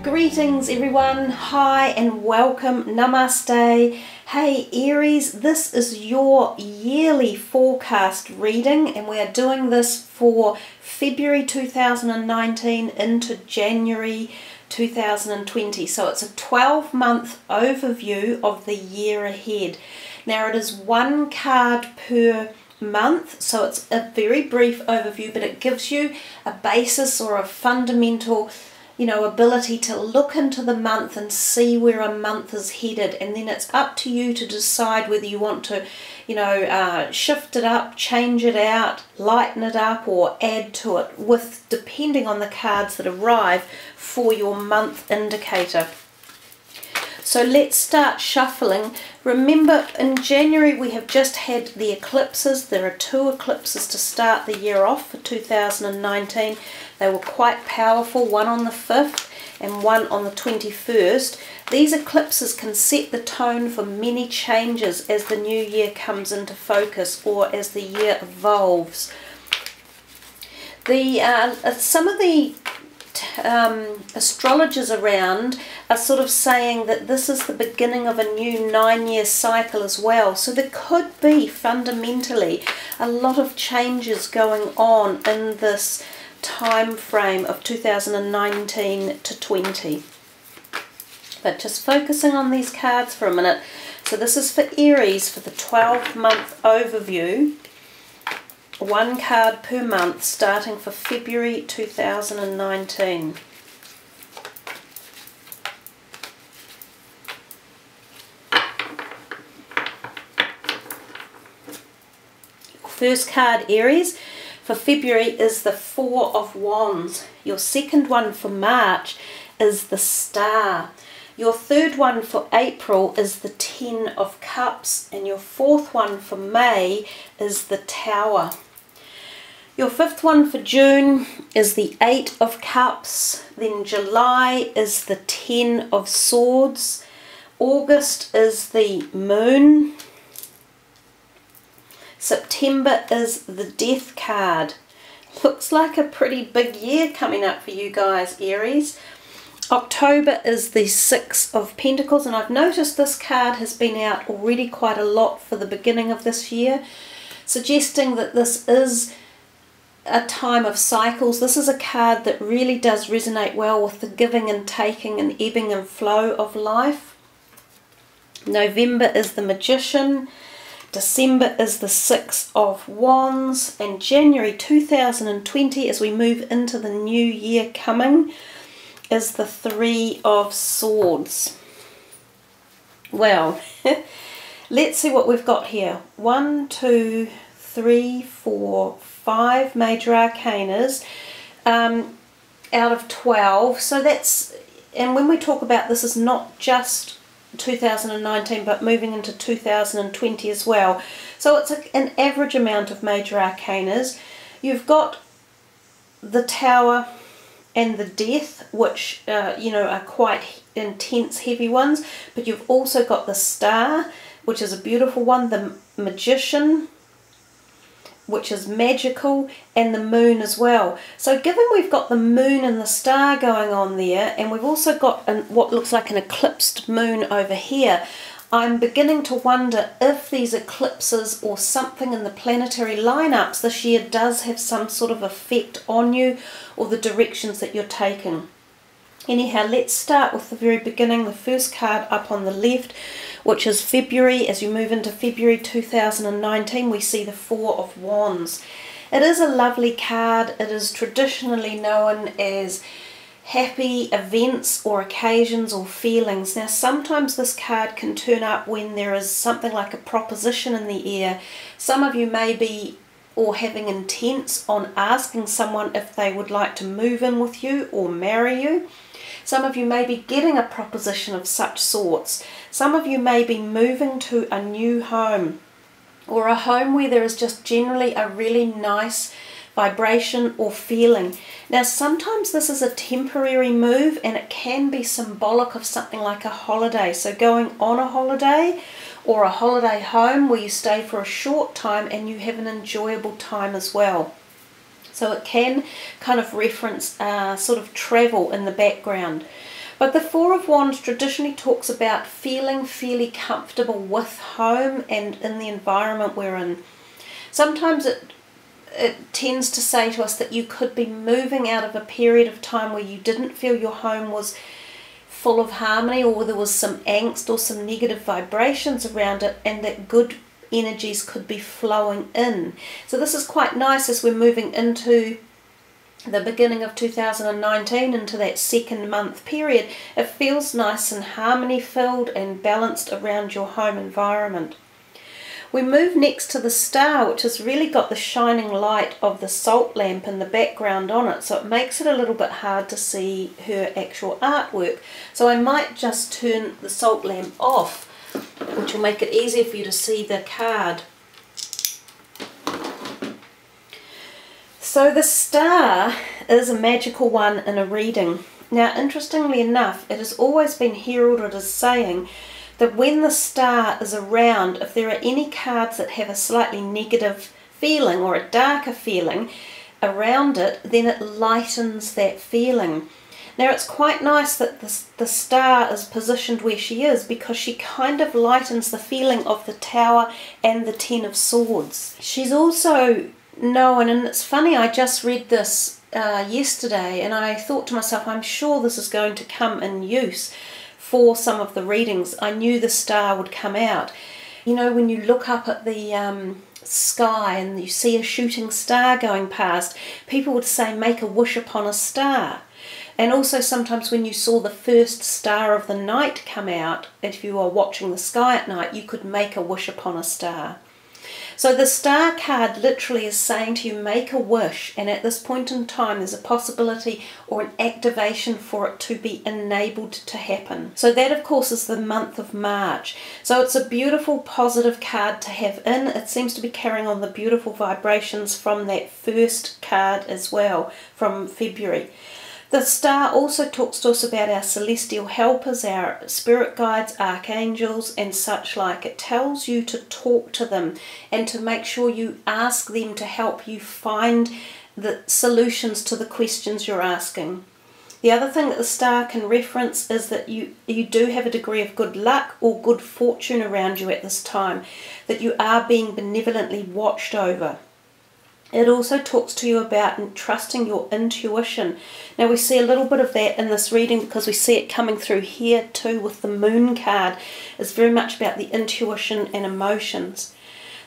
Greetings everyone, hi and welcome, namaste. Hey Aries, this is your yearly forecast reading and we are doing this for February 2019 into January 2020. So it's a 12-month overview of the year ahead. Now it is one card per month, so it's a very brief overview, but it gives you a basis or a fundamental ability to look into the month and see where a month is headed, and then it's up to you to decide whether you want to shift it up, change it out, lighten it up, or add to it, with depending on the cards that arrive for your month indicator. So let's start shuffling. Remember, in January we have just had the eclipses. There are 2 eclipses to start the year off for 2019. They were quite powerful, one on the 5th and one on the 21st. These eclipses can set the tone for many changes as the new year comes into focus or as the year evolves. Some of the astrologers around are sort of saying that this is the beginning of a new 9-year cycle as well. So there could be fundamentally a lot of changes going on in this time frame of 2019 to 20. But just focusing on these cards for a minute. So this is for Aries for the 12-month overview. One card per month starting for February 2019. First card, Aries, for February is the 4 of Wands. Your second one for March is the Star. Your third one for April is the 10 of Cups. And your fourth one for May is the Tower. Your fifth one for June is the 8 of Cups. Then July is the 10 of Swords. August is the Moon. September is the Death card. Looks like a pretty big year coming up for you guys, Aries. October is the 6 of Pentacles, and I've noticed this card has been out already quite a lot for the beginning of this year, suggesting that this is a time of cycles. This is a card that really does resonate well with the giving and taking and ebbing and flow of life. November is the Magician. December is the 6 of Wands, and January 2020, as we move into the new year coming, is the 3 of Swords. Well, let's see what we've got here. 1, 2, 3, 4, 5 major arcanas out of 12. So that's, and when we talk about this, is not just 2019 but moving into 2020 as well. So it's an average amount of major arcanas. You've got the Tower and the Death, which are quite intense, heavy ones, but you've also got the Star, which is a beautiful one, the Magician, which is magical, and the Moon as well. So given we've got the Moon and the Star going on there, and we've also got what looks like an eclipsed moon over here, I'm beginning to wonder if these eclipses or something in the planetary lineups this year does have some sort of effect on you or the directions that you're taking. Anyhow, let's start with the very beginning, the first card up on the left, which is February. As you move into February 2019, we see the 4 of Wands. It is a lovely card. It is traditionally known as happy events or occasions or feelings. Now, sometimes this card can turn up when there is something like a proposition in the air. Some of you may be or having intents on asking someone if they would like to move in with you or marry you. Some of you may be getting a proposition of such sorts. Some of you may be moving to a new home, or a home where there is just generally a really nice vibration or feeling. Now sometimes this is a temporary move and it can be symbolic of something like a holiday. So going on a holiday or a holiday home where you stay for a short time and you have an enjoyable time as well. So it can kind of reference sort of travel in the background. But the Four of Wands traditionally talks about feeling fairly comfortable with home and in the environment we're in. Sometimes it tends to say to us that you could be moving out of a period of time where you didn't feel your home was full of harmony, or there was some angst or some negative vibrations around it, and that good energies could be flowing in. So this is quite nice as we're moving into the beginning of 2019, into that second month period. It feels nice and harmony filled and balanced around your home environment. We move next to the star, which has really got the shining light of the salt lamp in the background on it, so it makes it a little bit hard to see her actual artwork. So I might just turn the salt lamp off, which will make it easier for you to see the card. So the star is a magical one in a reading. Now, interestingly enough, it has always been heralded as saying that when the star is around, if there are any cards that have a slightly negative feeling or a darker feeling around it, then it lightens that feeling. Now, it's quite nice that the star is positioned where she is, because she kind of lightens the feeling of the Tower and the Ten of Swords. She's also known, and it's funny, I just read this yesterday, and I thought to myself, I'm sure this is going to come in use for some of the readings. I knew the star would come out. You know, when you look up at the sky and you see a shooting star going past, people would say, make a wish upon a star. And also sometimes when you saw the first star of the night come out, if you were watching the sky at night, you could make a wish upon a star. So the star card literally is saying to you, make a wish, and at this point in time there's a possibility or an activation for it to be enabled to happen. So that of course is the month of March. So it's a beautiful positive card to have in. It seems to be carrying on the beautiful vibrations from that first card as well, from February. The star also talks to us about our celestial helpers, our spirit guides, archangels and such like. It tells you to talk to them and to make sure you ask them to help you find the solutions to the questions you're asking. The other thing that the star can reference is that you do have a degree of good luck or good fortune around you at this time, that you are being benevolently watched over. It also talks to you about trusting your intuition. Now we see a little bit of that in this reading because we see it coming through here too with the moon card. It's very much about the intuition and emotions.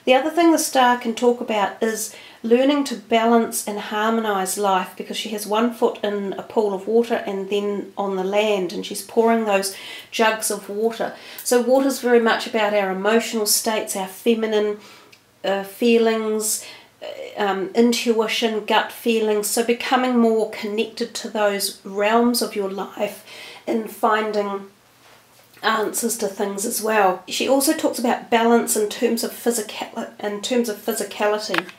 The other thing the star can talk about is learning to balance and harmonize life, because she has one foot in a pool of water and then on the land, and she's pouring those jugs of water. So water is very much about our emotional states, our feminine feelings, intuition, gut feelings, so becoming more connected to those realms of your life and finding answers to things as well. She also talks about balance in terms of physicality.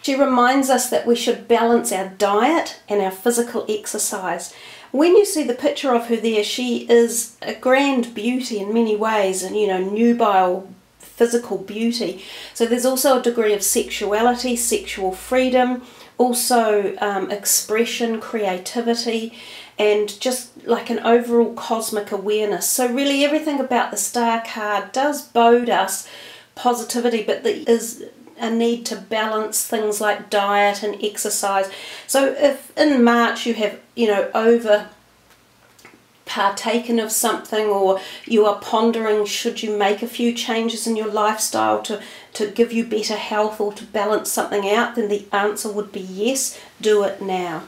She reminds us that we should balance our diet and our physical exercise. When you see the picture of her there, she is a grand beauty in many ways, and you know, nubile physical beauty. So there's also a degree of sexuality, sexual freedom, also expression, creativity, and just like an overall cosmic awareness. So really everything about the star card does bode us positivity, but there is a need to balance things like diet and exercise. So if in March you have, you know, partaken of something, or you are pondering should you make a few changes in your lifestyle to give you better health or to balance something out, then the answer would be yes, do it now.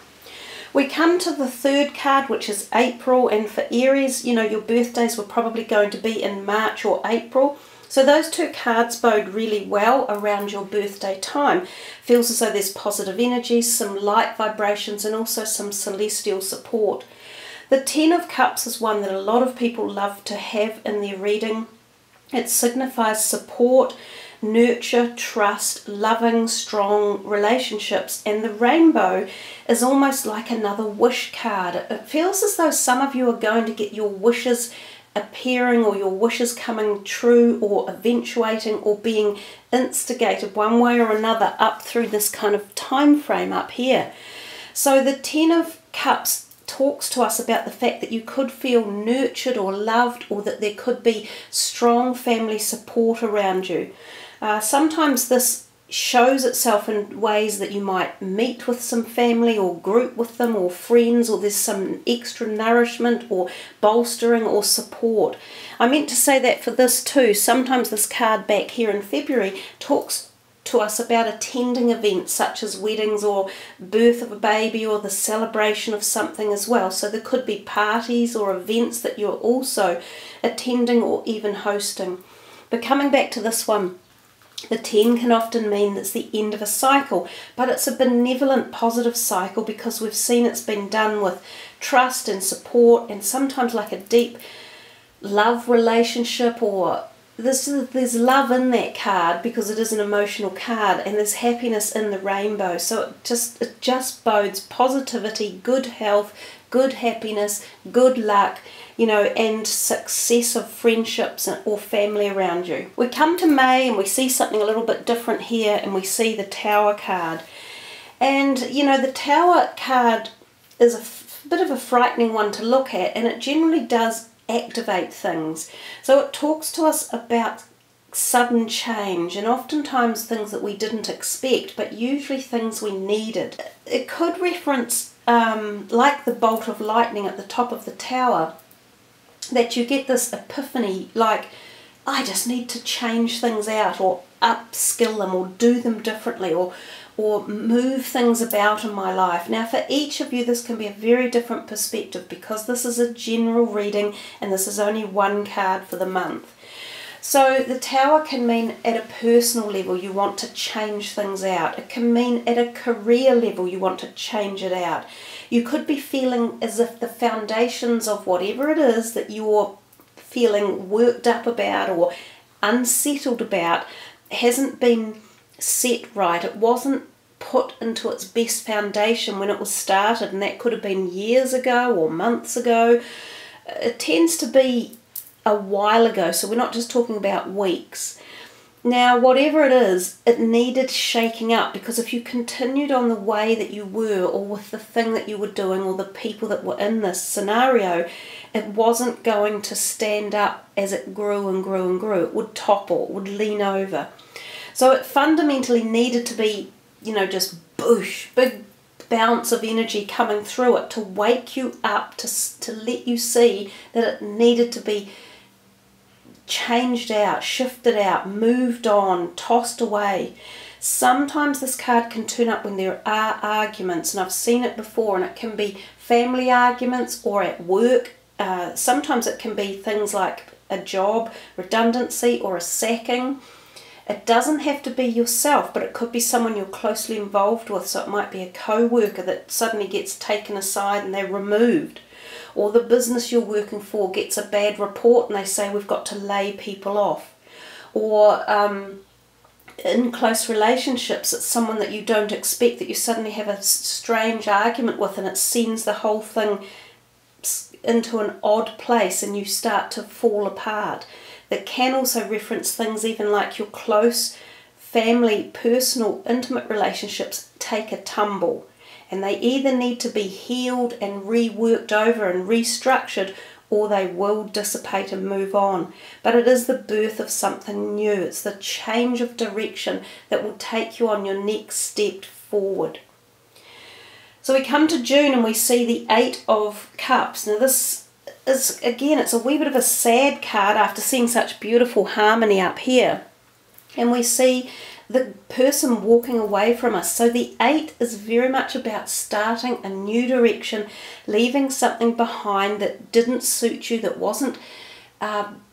We come to the third card, which is April, and for Aries, you know, your birthdays were probably going to be in March or April. So those two cards bode really well around your birthday time. Feels as though there's positive energies, some light vibrations, and also some celestial support. The Ten of Cups is one that a lot of people love to have in their reading. It signifies support, nurture, trust, loving, strong relationships, and the rainbow is almost like another wish card. It feels as though some of you are going to get your wishes appearing, or your wishes coming true, or eventuating, or being instigated one way or another up through this kind of time frame up here. So the Ten of Cups talks to us about the fact that you could feel nurtured or loved, or that there could be strong family support around you. Sometimes this shows itself in ways that you might meet with some family or group with them or friends, or there's some extra nourishment or bolstering or support. I meant to say that for this too. Sometimes this card back here in February talks to us about attending events such as weddings or birth of a baby or the celebration of something as well. So there could be parties or events that you're also attending or even hosting. But coming back to this one, the 10 can often mean it's the end of a cycle, but it's a benevolent, positive cycle because we've seen it's been done with trust and support, and sometimes like a deep love relationship, or there's love in that card because it is an emotional card, and there's happiness in the rainbow. So it just bodes positivity, good health, good happiness, good luck, you know, and success of friendships or family around you. We come to May and we see something a little bit different here, and we see the Tower card. And, you know, the Tower card is a bit of a frightening one to look at, and it generally does activate things. So it talks to us about sudden change, and oftentimes things that we didn't expect, but usually things we needed. It could reference, like the bolt of lightning at the top of the tower, that you get this epiphany, like, I just need to change things out, or upskill them, or do them differently, or move things about in my life. Now for each of you this can be a very different perspective, because this is a general reading and this is only one card for the month. So the Tower can mean at a personal level you want to change things out. It can mean at a career level you want to change it out. You could be feeling as if the foundations of whatever it is that you're feeling worked up about or unsettled about hasn't been set right. It wasn't put into its best foundation when it was started, and that could have been years ago or months ago. It tends to be a while ago, so we're not just talking about weeks. Now whatever it is, it needed shaking up, because if you continued on the way that you were, or with the thing that you were doing, or the people that were in this scenario, it wasn't going to stand up as it grew and grew and grew. It would topple, it would lean over. So it fundamentally needed to be, you know, just boosh, big bounce of energy coming through it to wake you up, to let you see that it needed to be changed out, shifted out, moved on, tossed away. Sometimes this card can turn up when there are arguments, and I've seen it before, and it can be family arguments or at work. Sometimes it can be things like a job redundancy or a sacking. It doesn't have to be yourself, but it could be someone you're closely involved with. So it might be a co-worker that suddenly gets taken aside and they're removed. Or the business you're working for gets a bad report and they say we've got to lay people off. Or in close relationships, it's someone that you don't expect that you suddenly have a strange argument with, and it sends the whole thing into an odd place and you start to fall apart. That can also reference things even like your close family, personal, intimate relationships take a tumble, and they either need to be healed and reworked over and restructured, or they will dissipate and move on. But it is the birth of something new. It's the change of direction that will take you on your next step forward. So we come to June and we see the 8 of Cups. Now this is, again, it's a wee bit of a sad card after seeing such beautiful harmony up here. And we see the person walking away from us. So the 8 is very much about starting a new direction, leaving something behind that didn't suit you, that wasn't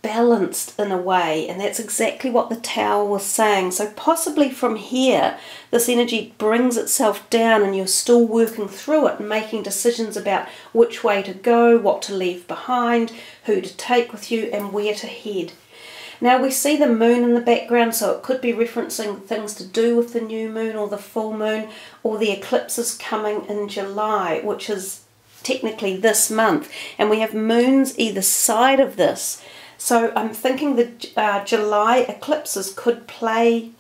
balanced in a way. And that's exactly what the Tower was saying. So possibly from here, this energy brings itself down and you're still working through it and making decisions about which way to go, what to leave behind, who to take with you, and where to head. Now we see the moon in the background, so it could be referencing things to do with the new moon or the full moon, or the eclipses coming in July, which is technically this month, and we have moons either side of this. So I'm thinking the July eclipses could play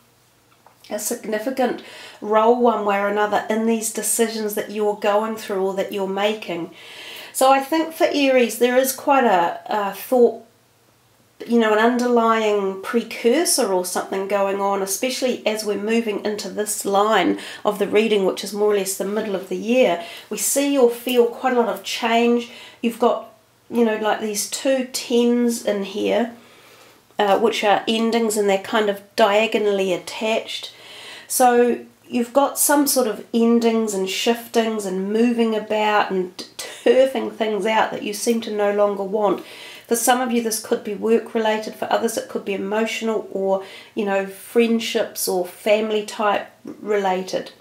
a significant role one way or another in these decisions that you're going through or that you're making. So I think for Aries, there is quite a thought, an underlying precursor or something going on, especially as we're moving into this line of the reading, which is more or less the middle of the year. We see or feel quite a lot of change. You've got, like these 2 10s in here, which are endings, and they're kind of diagonally attached. So you've got some sort of endings and shiftings and moving about and turfing things out that you seem to no longer want. For some of you, this could be work-related. For others, it could be emotional or, friendships or family-type related.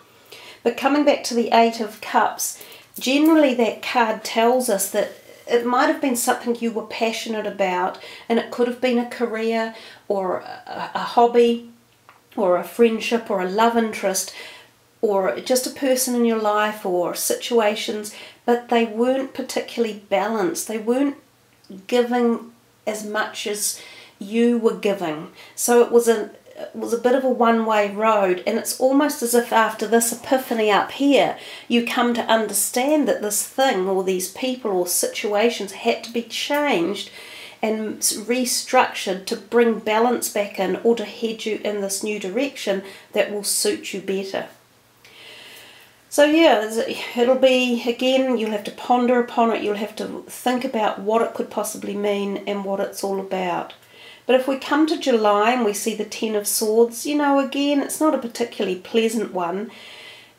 But coming back to the 8 of Cups, generally that card tells us that it might have been something you were passionate about, and it could have been a career or a hobby or a friendship or a love interest or just a person in your life or situations, but they weren't particularly balanced. They weren't giving as much as you were giving. So it was a bit of a one-way road, and it's almost as if after this epiphany up here, you come to understand that this thing or these people or situations had to be changed and restructured to bring balance back in or to head you in this new direction that will suit you better. So yeah, it'll be, again, you'll have to ponder upon it, you'll have to think about what it could possibly mean and what it's all about. But if we come to July and we see the 10 of Swords, again, it's not a particularly pleasant one.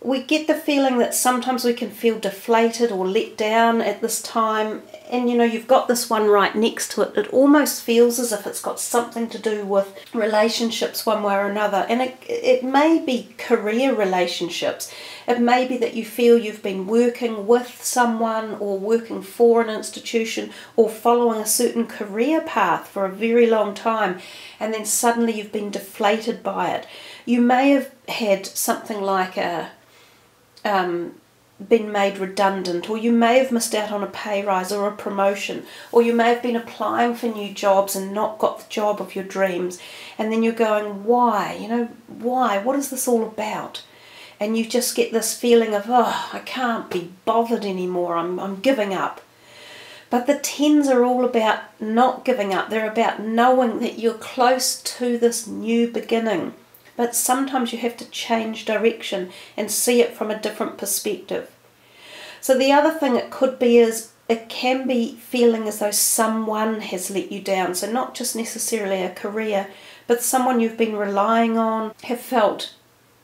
We get the feeling that sometimes we can feel deflated or let down at this time, and you've got this one right next to it. It almost feels as if it's got something to do with relationships one way or another, and it may be career relationships. It may be that you feel you've been working with someone or working for an institution or following a certain career path for a very long time, and then suddenly you've been deflated by it. You may have had something like been made redundant, or you may have missed out on a pay rise or a promotion, or you may have been applying for new jobs and not got the job of your dreams, and then you're going, why? Why? What is this all about? And you just get this feeling of, oh, I can't be bothered anymore, I'm giving up. But the 10s are all about not giving up. They're about knowing that you're close to this new beginning. But sometimes you have to change direction and see it from a different perspective. So the other thing it could be is it can be feeling as though someone has let you down. So not just necessarily a career, but someone you've been relying on, have felt,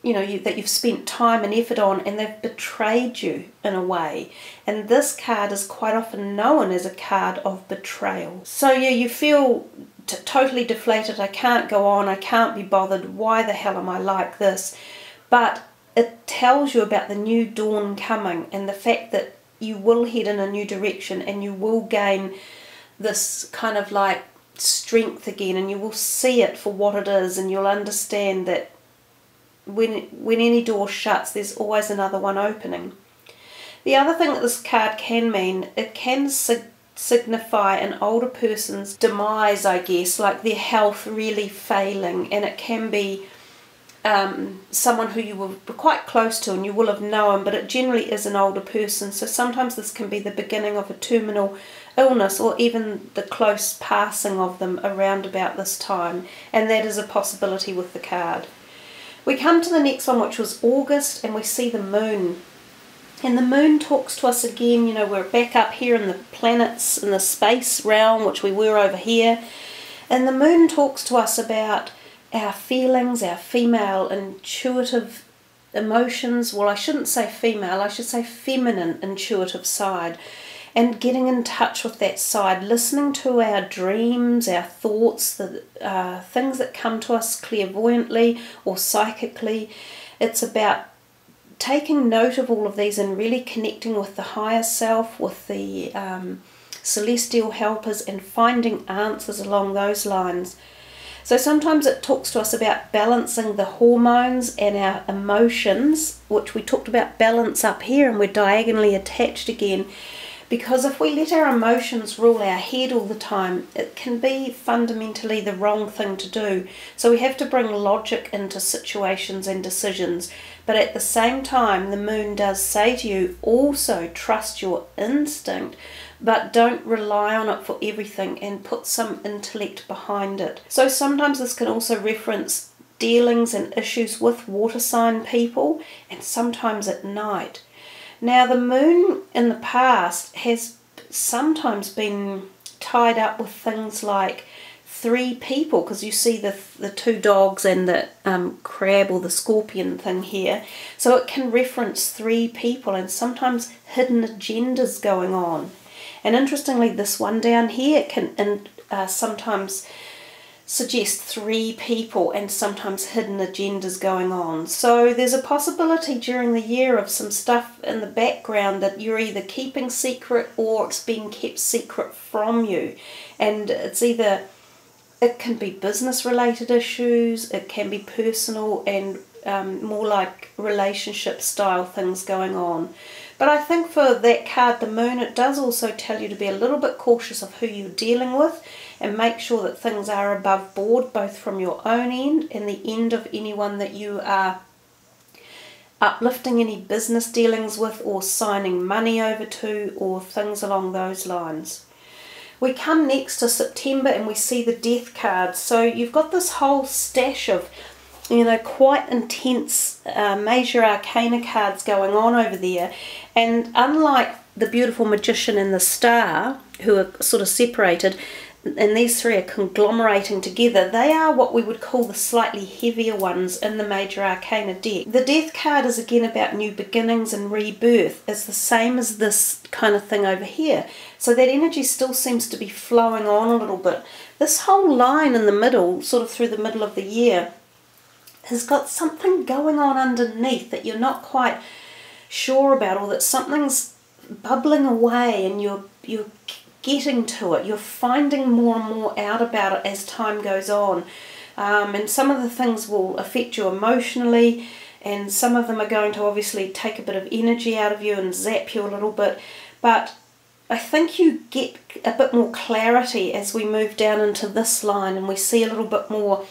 that you've spent time and effort on, and they've betrayed you in a way. And this card is quite often known as a card of betrayal. So yeah, you feel totally deflated. I can't go on, I can't be bothered, why the hell am I like this? But it tells you about the new dawn coming and the fact that you will head in a new direction and you will gain this kind of like strength again, and you will see it for what it is, and you'll understand that when any door shuts, there's always another one opening. The other thing that this card can mean, it can signify an older person's demise, I guess, like their health really failing, and it can be someone who you were quite close to and you will have known, but it generally is an older person. So sometimes this can be the beginning of a terminal illness or even the close passing of them around about this time, and that is a possibility with the card. We come to the next one, which was August, and we see the moon. And the moon talks to us again, we're back up here in the planets, in the space realm, which we were over here. And the moon talks to us about our feelings, our female intuitive emotions. Well, I shouldn't say female, I should say feminine intuitive side. And getting in touch with that side, listening to our dreams, our thoughts, the things that come to us clairvoyantly or psychically. It's about taking note of all of these and really connecting with the higher self, with the celestial helpers, and finding answers along those lines. So sometimes it talks to us about balancing the hormones and our emotions, which we talked about balance up here, and we're diagonally attached again. Because if we let our emotions rule our head all the time, it can be fundamentally the wrong thing to do. So we have to bring logic into situations and decisions. But at the same time, the moon does say to you, also trust your instinct, but don't rely on it for everything, and put some intellect behind it. So sometimes this can also reference dealings and issues with water sign people, and sometimes at night. Now, the moon in the past has sometimes been tied up with things like 3 people, because you see the 2 dogs and the crab or the scorpion thing here. So it can reference 3 people and sometimes hidden agendas going on. And interestingly, this one down here can sometimes suggest 3 people and sometimes hidden agendas going on. So there's a possibility during the year of some stuff in the background that you're either keeping secret or it's being kept secret from you. And it's either, it can be business related issues, it can be personal and more like relationship style things going on. But I think for that card, the moon, it does also tell you to be a little bit cautious of who you're dealing with and make sure that things are above board, both from your own end and the end of anyone that you are uplifting any business dealings with or signing money over to or things along those lines. We come next to September and we see the Death card. So you've got this whole stash of, you know, quite intense major arcana cards going on over there. And unlike the beautiful Magician and the Star, who are sort of separated, and these 3 are conglomerating together, they are what we would call the slightly heavier ones in the major arcana deck. The Death card is again about new beginnings and rebirth. It's the same as this kind of thing over here. So that energy still seems to be flowing on a little bit. This whole line in the middle, sort of through the middle of the year, has got something going on underneath that you're not quite sure about, or that something's bubbling away and you're getting to it. You're finding more and more out about it as time goes on. And some of the things will affect you emotionally, and some of them are going to obviously take a bit of energy out of you and zap you a little bit. But I think you get a bit more clarity as we move down into this line and we see a little bit more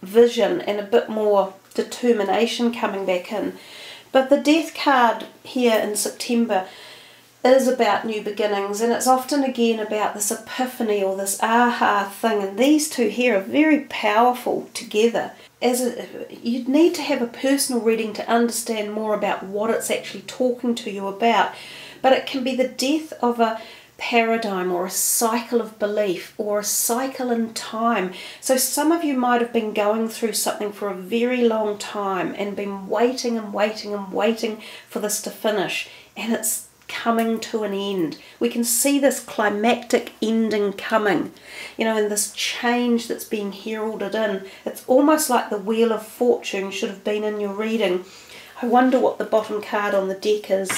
vision and a bit more determination coming back in. But the Death card here in September is about new beginnings, and it's often again about this epiphany or this aha thing, and these 2 here are very powerful together. You'd need to have a personal reading to understand more about what it's actually talking to you about, but it can be the death of a paradigm or a cycle of belief or a cycle in time. So some of you might have been going through something for a very long time and been waiting and waiting and waiting for this to finish, and it's coming to an end. We can see this climactic ending coming, you know, and this change that's being heralded in. It's almost like the Wheel of Fortune should have been in your reading. I wonder what the bottom card on the deck is.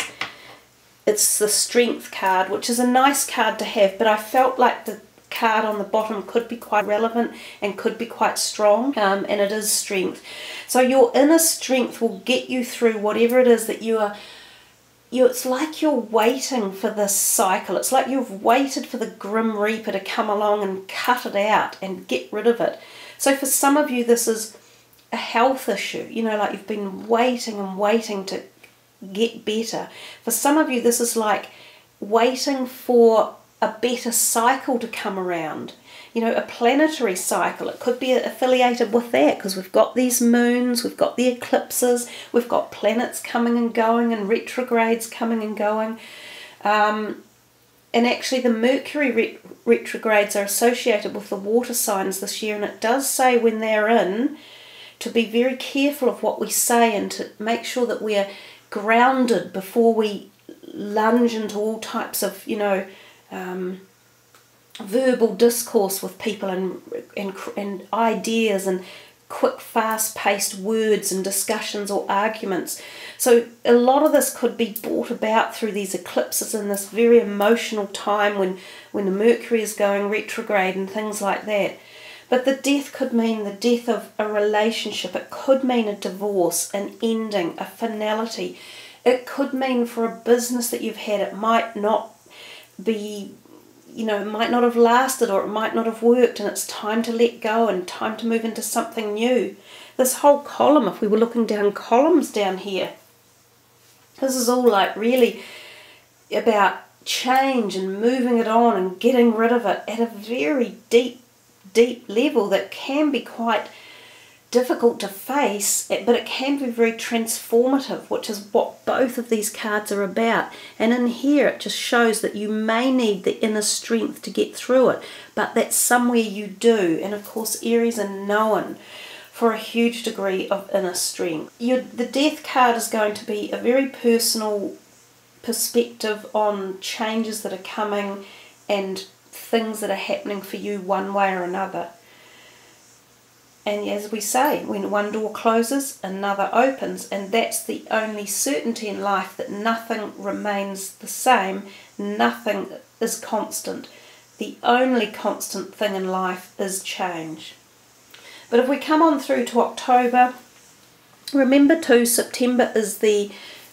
It's the Strength card, which is a nice card to have, but I felt like the card on the bottom could be quite relevant and could be quite strong, and it is Strength. So your inner strength will get you through whatever it is that it's like you're waiting for this cycle. It's like you've waited for the Grim Reaper to come along and cut it out and get rid of it. So for some of you, this is a health issue. You know, like you've been waiting and waiting to get better. For some of you, this is like waiting for a better cycle to come around. You know, a planetary cycle. It could be affiliated with that because we've got these moons, we've got the eclipses, we've got planets coming and going and retrogrades coming and going. And actually the Mercury retrogrades are associated with the water signs this year, and it does say when they're in to be very careful of what we say and to make sure that we're grounded before we lunge into all types of, you know, verbal discourse with people and ideas and quick fast-paced words and discussions or arguments. So a lot of this could be brought about through these eclipses in this very emotional time when the Mercury is going retrograde and things like that. But the death could mean the death of a relationship. It could mean a divorce, an ending, a finality. It could mean for a business that you've had, it might not be, you know, might not have lasted, or it might not have worked, and it's time to let go and time to move into something new. This whole column, if we were looking down columns down here, this is all like really about change and moving it on and getting rid of it at a very deep level that can be quite difficult to face, but it can be very transformative, which is what both of these cards are about. And in here it just shows that you may need the inner strength to get through it, but that's somewhere you do. And of course Aries are known for a huge degree of inner strength. The Death card is going to be a very personal perspective on changes that are coming and things that are happening for you one way or another. And as we say, when one door closes, another opens, and that's the only certainty in life, that nothing remains the same, nothing is constant. The only constant thing in life is change. But if we come on through to October, remember too, September is the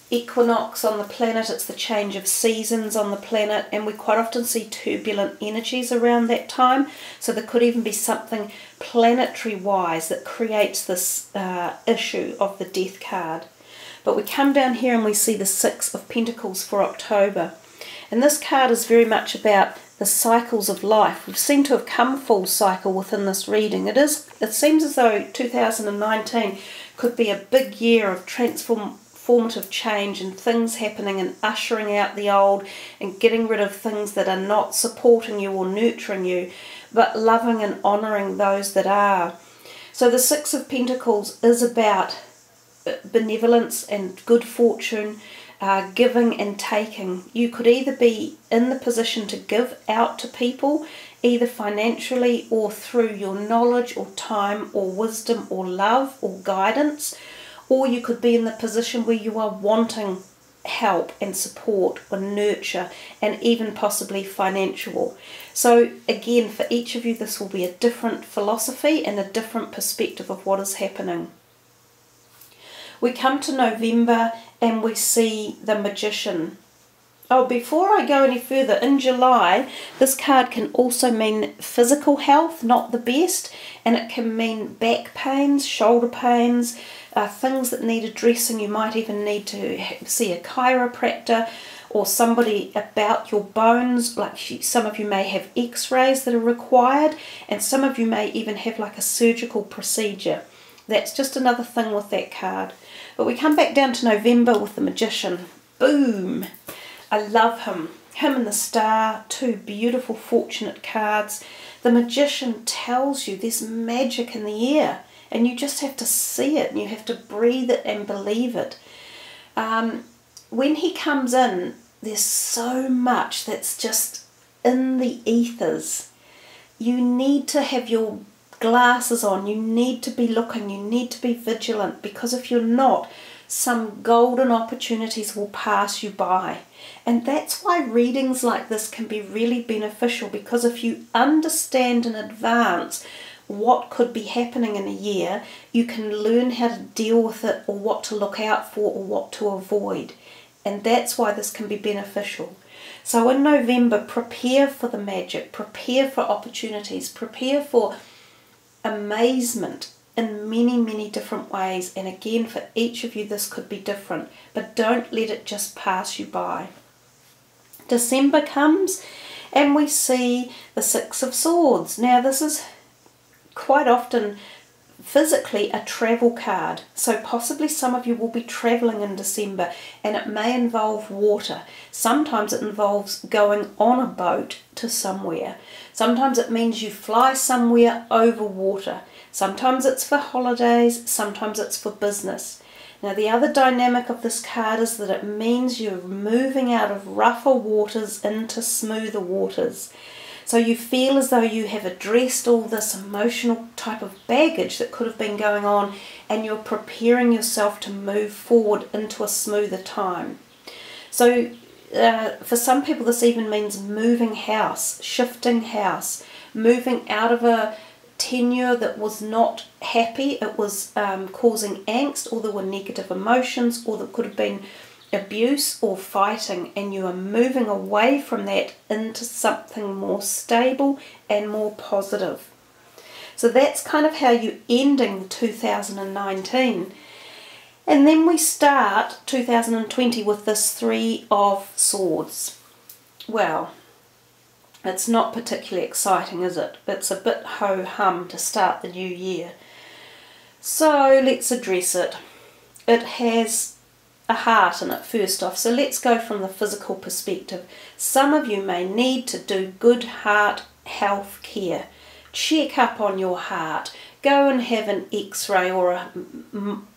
equinox on the planet, it's the change of seasons on the planet, and we quite often see turbulent energies around that time. So there could even be something planetary wise that creates this issue of the Death card. But we come down here and we see the Six of Pentacles for October, and this card is very much about the cycles of life. We've seemed to have come full cycle within this reading. It seems as though 2019 could be a big year of transformative change and things happening and ushering out the old and getting rid of things that are not supporting you or nurturing you, but loving and honouring those that are. So the Six of Pentacles is about benevolence and good fortune, giving and taking. You could either be in the position to give out to people, either financially or through your knowledge or time or wisdom or love or guidance, or you could be in the position where you are wanting help and support or nurture, and even possibly financial. So again, for each of you this will be a different philosophy and a different perspective of what is happening. We come to November and we see the Magician. Oh, before I go any further, in July, this card can also mean physical health, not the best, and it can mean back pains, shoulder pains, things that need addressing. You might even need to see a chiropractor or somebody about your bones. Like some of you may have x-rays that are required, and some of you may even have like a surgical procedure. That's just another thing with that card. But we come back down to November with the Magician. Boom! I love him. Him and the Star, two beautiful fortunate cards. The Magician tells you there's magic in the air, and you just have to see it and you have to breathe it and believe it. When he comes in, there's so much that's just in the ethers. You need to have your glasses on, you need to be looking, you need to be vigilant, because if you're not, some golden opportunities will pass you by. And that's why readings like this can be really beneficial, because if you understand in advance what could be happening in a year, you can learn how to deal with it, or what to look out for, or what to avoid. And that's why this can be beneficial. So in November, prepare for the magic, prepare for opportunities, prepare for amazement in many, many different ways. And again, for each of you this could be different, but don't let it just pass you by. December comes and we see the Six of Swords. Now this is quite often physically a travel card, so possibly some of you will be traveling in December, and it may involve water. Sometimes it involves going on a boat to somewhere. Sometimes it means you fly somewhere over water. Sometimes it's for holidays, sometimes it's for business. Now the other dynamic of this card is that it means you're moving out of rougher waters into smoother waters. So you feel as though you have addressed all this emotional type of baggage that could have been going on, and you're preparing yourself to move forward into a smoother time. So for some people this even means moving house, shifting house, moving out of a tenure that was not happy, it was causing angst, or there were negative emotions, or there could have been abuse or fighting, and you are moving away from that into something more stable and more positive. So that's kind of how you're ending 2019. And then we start 2020 with this Three of Swords. Well, it's not particularly exciting, is it? It's a bit ho-hum to start the new year. So let's address it. It has a heart in it first off. So let's go from the physical perspective. Some of you may need to do good heart health care. Check up on your heart. Go and have an x-ray or a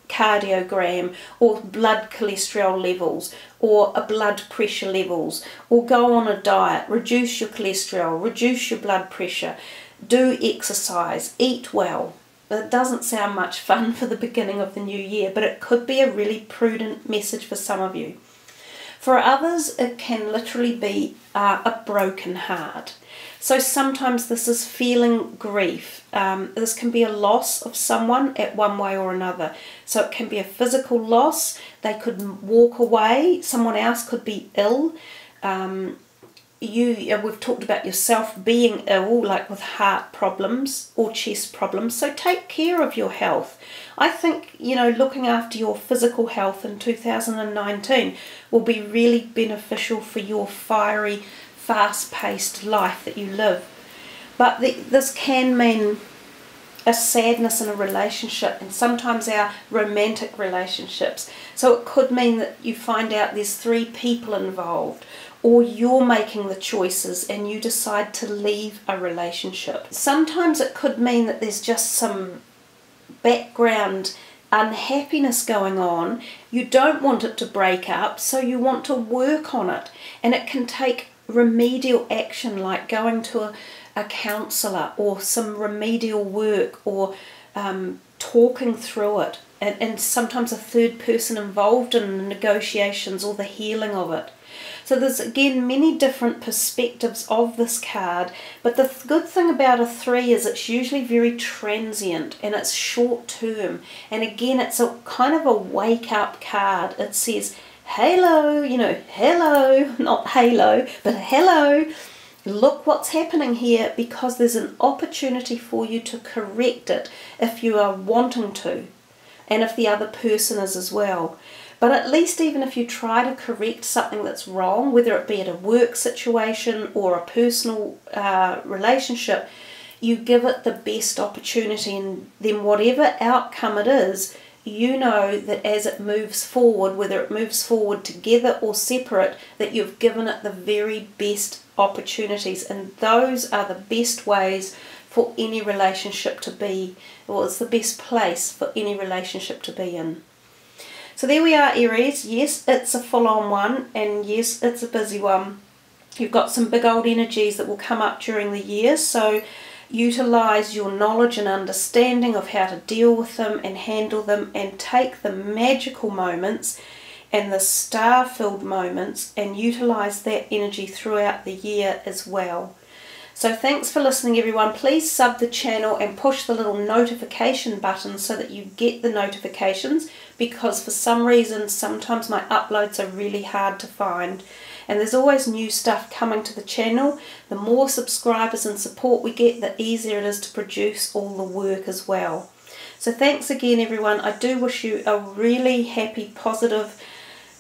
cardiogram, or blood cholesterol levels, or a blood pressure levels, or go on a diet. Reduce your cholesterol, reduce your blood pressure, do exercise, eat well. It doesn't sound much fun for the beginning of the new year, but it could be a really prudent message for some of you. For others, it can literally be a broken heart. So sometimes this is feeling grief. This can be a loss of someone at one way or another. So it can be a physical loss. They could walk away. Someone else could be ill. We've talked about yourself being ill, like with heart problems or chest problems. So take care of your health. I think, looking after your physical health in 2019 will be really beneficial for your fiery, fast-paced life that you live. But this can mean a sadness in a relationship, and sometimes our romantic relationships. So it could mean that you find out there's 3 people involved, or you're making the choices and you decide to leave a relationship. Sometimes it could mean that there's just some background unhappiness going on. You don't want it to break up, so you want to work on it. And it can take remedial action, like going to a counsellor, or some remedial work, or talking through it. And sometimes a third person involved in the negotiations or the healing of it. So there's, again, many different perspectives of this card, but the good thing about a 3 is it's usually very transient and it's short term. And again, it's a kind of a wake up card. It says, hello, hello, not halo, but hello. Look what's happening here, because there's an opportunity for you to correct it if you are wanting to, and if the other person is as well. But at least even if you try to correct something that's wrong, whether it be at a work situation or a personal relationship, you give it the best opportunity, and then whatever outcome it is, you know that as it moves forward, whether it moves forward together or separate, that you've given it the very best opportunities. And those are the best ways for any relationship to be, or it's the best place for any relationship to be in. So there we are, Aries. Yes, it's a full-on one, and yes, it's a busy one. You've got some big old energies that will come up during the year, so utilize your knowledge and understanding of how to deal with them and handle them, and take the magical moments and the star-filled moments and utilize that energy throughout the year as well. So thanks for listening, everyone. Please sub the channel and push the little notification button so that you get the notifications, because for some reason sometimes my uploads are really hard to find. And there's always new stuff coming to the channel. The more subscribers and support we get, the easier it is to produce all the work as well. So thanks again, everyone. I do wish you a really happy, positive,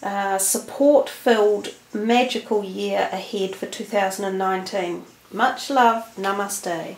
support-filled, magical year ahead for 2019. Much love. Namaste.